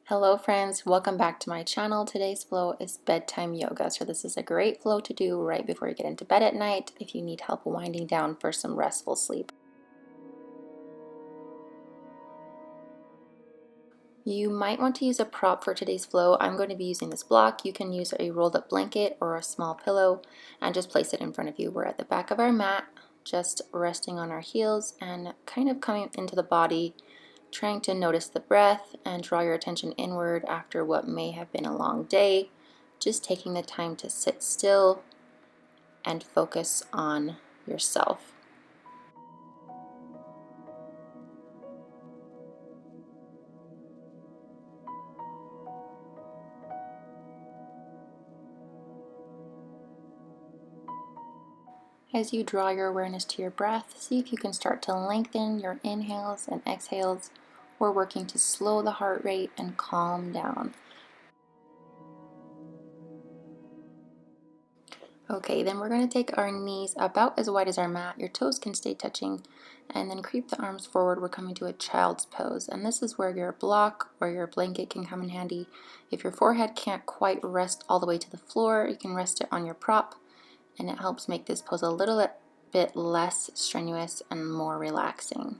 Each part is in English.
Hello friends, welcome back to my channel. Today's flow is bedtime yoga. So this is a great flow to do right before you get into bed at night if you need help winding down for some restful sleep. You might want to use a prop for today's flow. I'm going to be using this block. You can use a rolled up blanket or a small pillow and just place it in front of you. We're at the back of our mat, just resting on our heels and kind of coming into the body, trying to notice the breath and draw your attention inward after what may have been a long day. Just taking the time to sit still and focus on yourself. As you draw your awareness to your breath, see if you can start to lengthen your inhales and exhales. We're working to slow the heart rate and calm down. Okay, then we're going to take our knees about as wide as our mat. Your toes can stay touching, and then creep the arms forward. We're coming to a child's pose, and this is where your block or your blanket can come in handy. If your forehead can't quite rest all the way to the floor, you can rest it on your prop, and it helps make this pose a little bit less strenuous and more relaxing.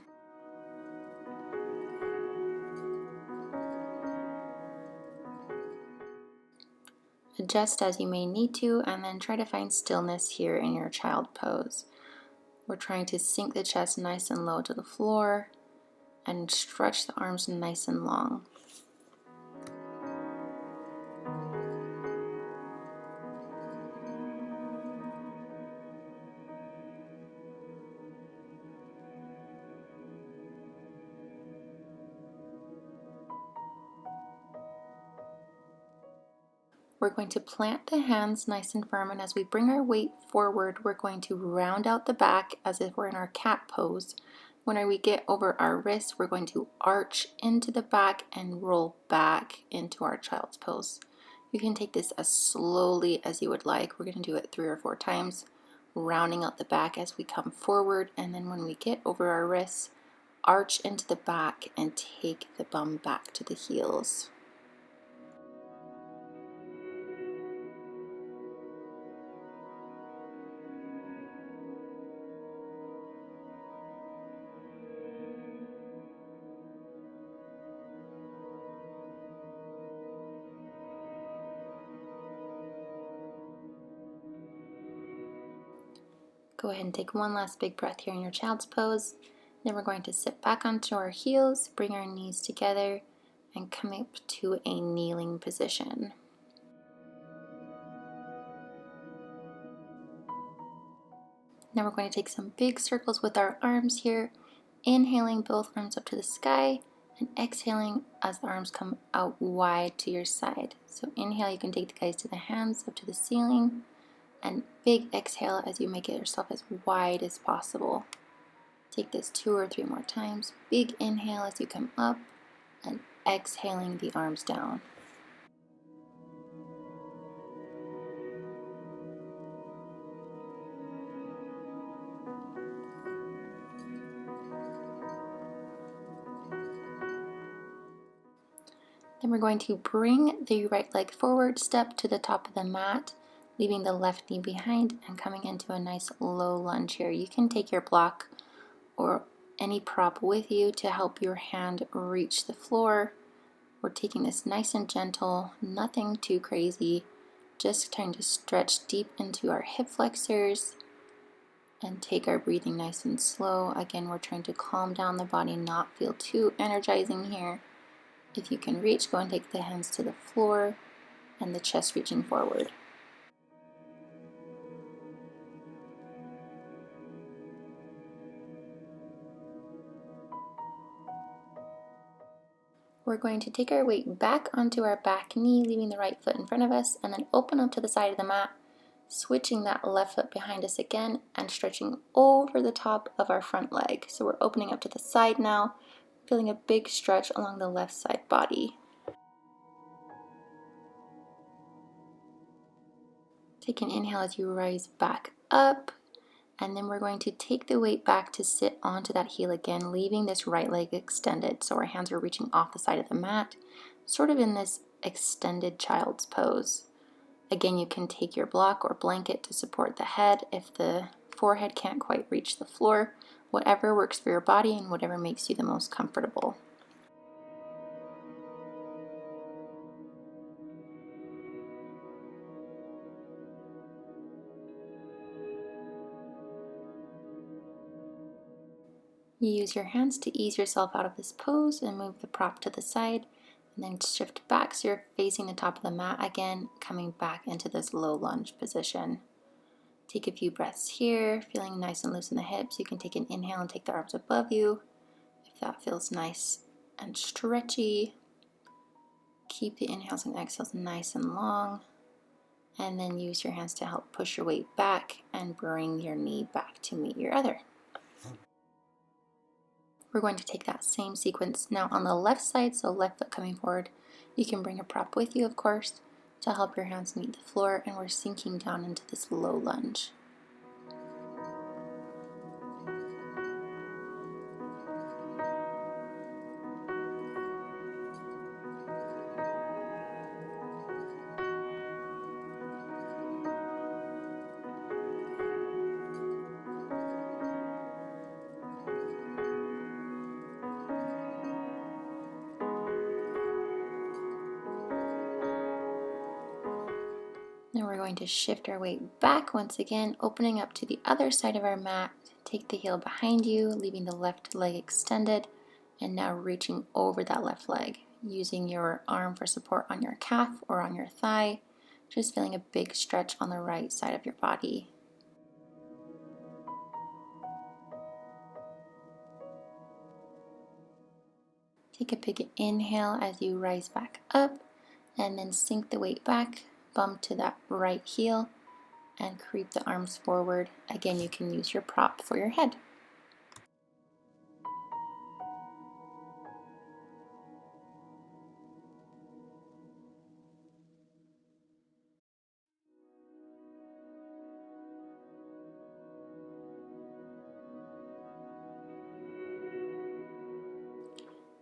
Adjust as you may need to, and then try to find stillness here in your child pose. We're trying to sink the chest nice and low to the floor and stretch the arms nice and long. We're going to plant the hands nice and firm, and as we bring our weight forward, we're going to round out the back as if we're in our cat pose. When we get over our wrists, we're going to arch into the back and roll back into our child's pose. You can take this as slowly as you would like. We're going to do it 3 or 4 times, rounding out the back as we come forward, and then when we get over our wrists, arch into the back and take the bum back to the heels. Go ahead and take one last big breath here in your child's pose. Then we're going to sit back onto our heels, bring our knees together, and come up to a kneeling position. Now we're going to take some big circles with our arms here, inhaling both arms up to the sky, and exhaling as the arms come out wide to your side. So inhale, you can take the guys to the hands up to the ceiling, and big exhale as you make it yourself as wide as possible. Take this 2 or 3 more times. Big inhale as you come up, and exhaling the arms down. Then we're going to bring the right leg forward, step to the top of the mat, leaving the left knee behind and coming into a nice low lunge here. You can take your block or any prop with you to help your hand reach the floor. We're taking this nice and gentle, nothing too crazy, just trying to stretch deep into our hip flexors and take our breathing nice and slow. Again, we're trying to calm down the body, not feel too energizing here. If you can reach, go and take the hands to the floor and the chest reaching forward. We're going to take our weight back onto our back knee, leaving the right foot in front of us, and then open up to the side of the mat, switching that left foot behind us again and stretching over the top of our front leg. So we're opening up to the side now, feeling a big stretch along the left side body. Take an inhale as you rise back up, and then we're going to take the weight back to sit onto that heel again, leaving this right leg extended. So our hands are reaching off the side of the mat. sort of in this extended child's pose. Again, you can take your block or blanket to support the head if the forehead can't quite reach the floor. Whatever works for your body and whatever makes you the most comfortable. You use your hands to ease yourself out of this pose and move the prop to the side, and then shift back so you're facing the top of the mat again, coming back into this low lunge position. Take a few breaths here, feeling nice and loose in the hips. You can take an inhale and take the arms above you if that feels nice and stretchy. Keep the inhales and exhales nice and long, and then use your hands to help push your weight back and bring your knee back to meet your other. We're going to take that same sequence now on the left side, so left foot coming forward. You can bring a prop with you, of course, to help your hands meet the floor, and we're sinking down into this low lunge. Then we're going to shift our weight back once again, opening up to the other side of our mat. Take the heel behind you, leaving the left leg extended, and now reaching over that left leg, using your arm for support on your calf or on your thigh, just feeling a big stretch on the right side of your body. Take a big inhale as you rise back up, and then sink the weight back, bump to that right heel, and creep the arms forward. Again, you can use your prop for your head.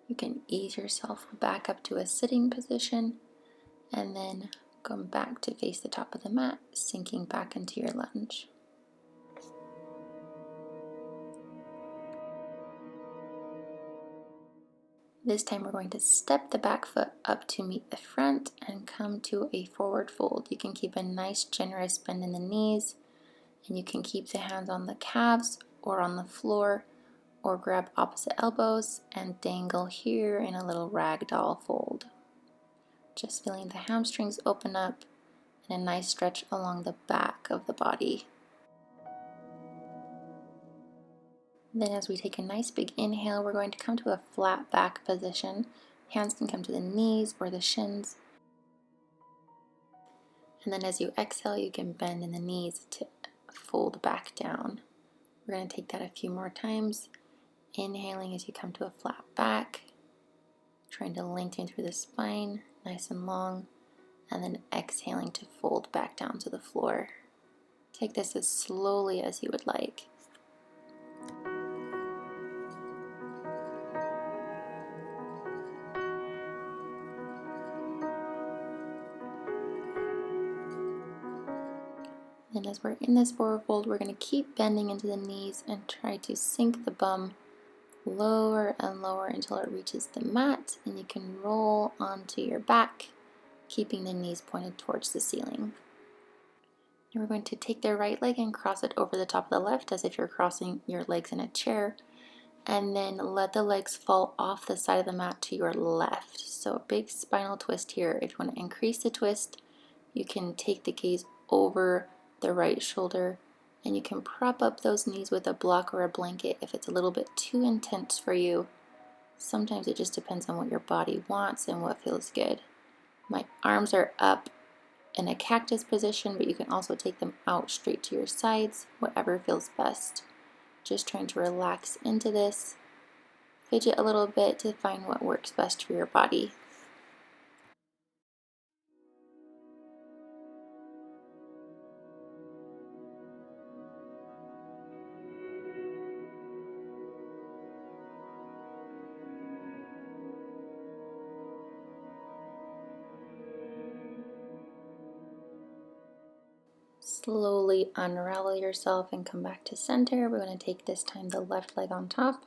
You can ease yourself back up to a sitting position, and then come back to face the top of the mat, sinking back into your lunge. This time we're going to step the back foot up to meet the front and come to a forward fold. You can keep a nice generous bend in the knees, and you can keep the hands on the calves or on the floor, or grab opposite elbows and dangle here in a little ragdoll fold. Just feeling the hamstrings open up and a nice stretch along the back of the body. Then as we take a nice big inhale, we're going to come to a flat back position. Hands can come to the knees or the shins. And then as you exhale, you can bend in the knees to fold back down. We're going to take that a few more times. Inhaling as you come to a flat back, trying to lengthen through the spine, nice and long, and then exhaling to fold back down to the floor. Take this as slowly as you would like. And as we're in this forward fold, we're going to keep bending into the knees and try to sink the bum lower and lower until it reaches the mat, and you can roll onto your back, keeping the knees pointed towards the ceiling. And we're going to take the right leg and cross it over the top of the left as if you're crossing your legs in a chair, and then let the legs fall off the side of the mat to your left. So a big spinal twist here. If you want to increase the twist, you can take the gaze over the right shoulder, and you can prop up those knees with a block or a blanket if it's a little bit too intense for you. Sometimes it just depends on what your body wants and what feels good. My arms are up in a cactus position, but you can also take them out straight to your sides, whatever feels best. Just trying to relax into this, fidget a little bit to find what works best for your body. Slowly unravel yourself and come back to center. We're going to take this time the left leg on top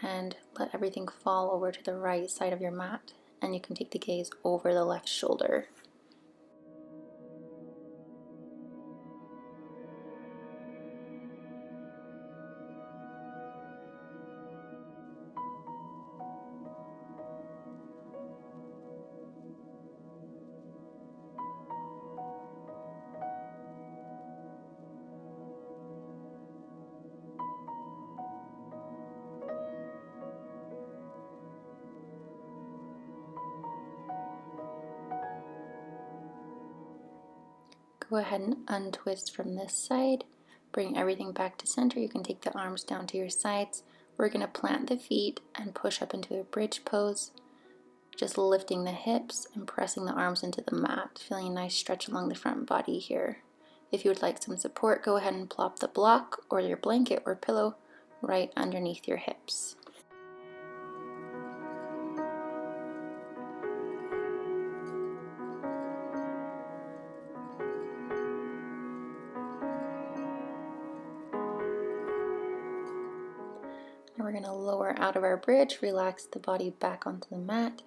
and let everything fall over to the right side of your mat. And you can take the gaze over the left shoulder. Go ahead and untwist from this side. Bring everything back to center. You can take the arms down to your sides. We're going to plant the feet and push up into a bridge pose. Just lifting the hips and pressing the arms into the mat, feeling a nice stretch along the front body here. If you would like some support, go ahead and plop the block or your blanket or pillow right underneath your hips. And we're going to lower out of our bridge, relax the body back onto the mat,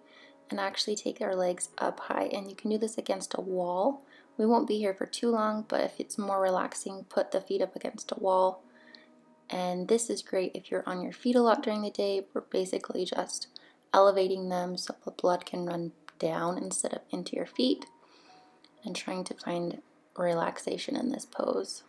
and actually take our legs up high. And you can do this against a wall. We won't be here for too long, but if it's more relaxing, put the feet up against a wall. And this is great if you're on your feet a lot during the day. We're basically just elevating them so the blood can run down instead of into your feet, and trying to find relaxation in this pose.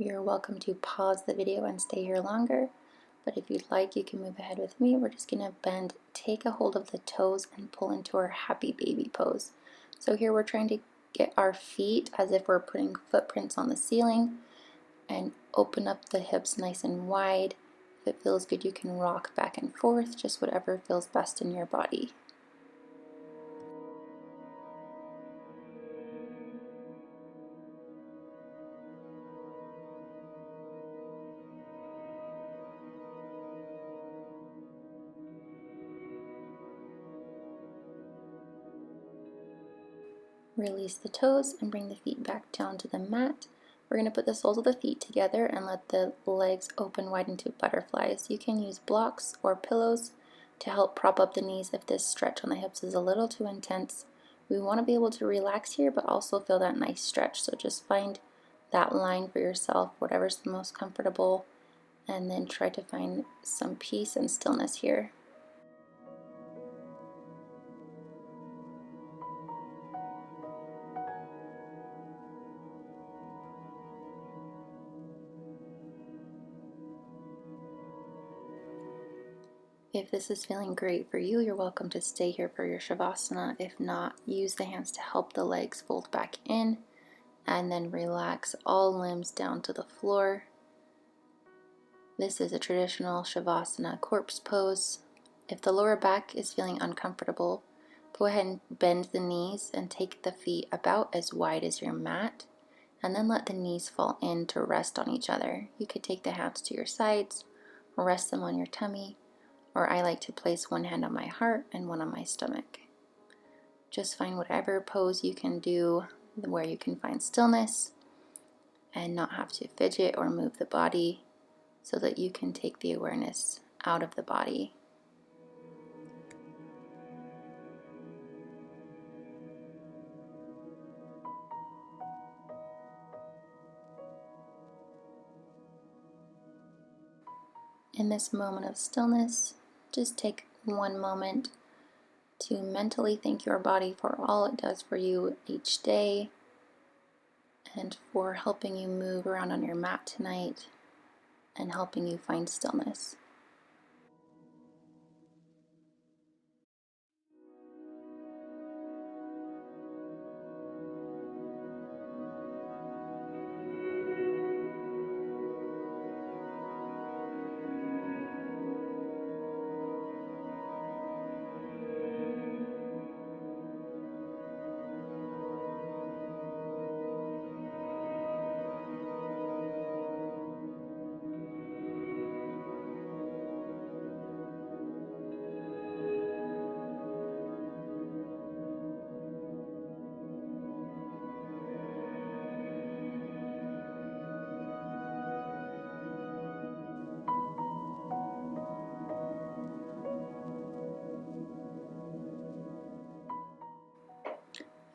You're welcome to pause the video and stay here longer, but if you'd like, you can move ahead with me. We're just going to bend, take a hold of the toes, and pull into our happy baby pose. So here we're trying to get our feet as if we're putting footprints on the ceiling, and open up the hips nice and wide. If it feels good, you can rock back and forth, just whatever feels best in your body. Release the toes and bring the feet back down to the mat. We're going to put the soles of the feet together and let the legs open wide into butterflies. You can use blocks or pillows to help prop up the knees if this stretch on the hips is a little too intense. We want to be able to relax here, but also feel that nice stretch. So just find that line for yourself, whatever's the most comfortable, and then try to find some peace and stillness here. If this is feeling great for you, you're welcome to stay here for your Shavasana. If not, use the hands to help the legs fold back in, and then relax all limbs down to the floor. This is a traditional Shavasana corpse pose. If the lower back is feeling uncomfortable, go ahead and bend the knees and take the feet about as wide as your mat, and then let the knees fall in to rest on each other. You could take the hands to your sides, rest them on your tummy, or I like to place one hand on my heart and one on my stomach. Just find whatever pose you can do where you can find stillness and not have to fidget or move the body, so that you can take the awareness out of the body. In this moment of stillness, just take one moment to mentally thank your body for all it does for you each day, and for helping you move around on your mat tonight and helping you find stillness.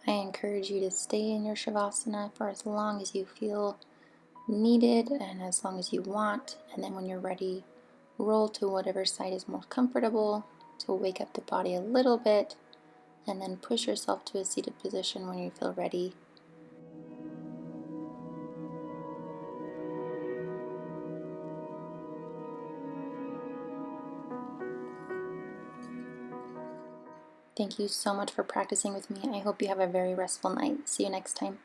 I encourage you to stay in your Shavasana for as long as you feel needed and as long as you want. And then when you're ready, roll to whatever side is most comfortable to wake up the body a little bit, and then push yourself to a seated position when you feel ready. Thank you so much for practicing with me. I hope you have a very restful night. See you next time.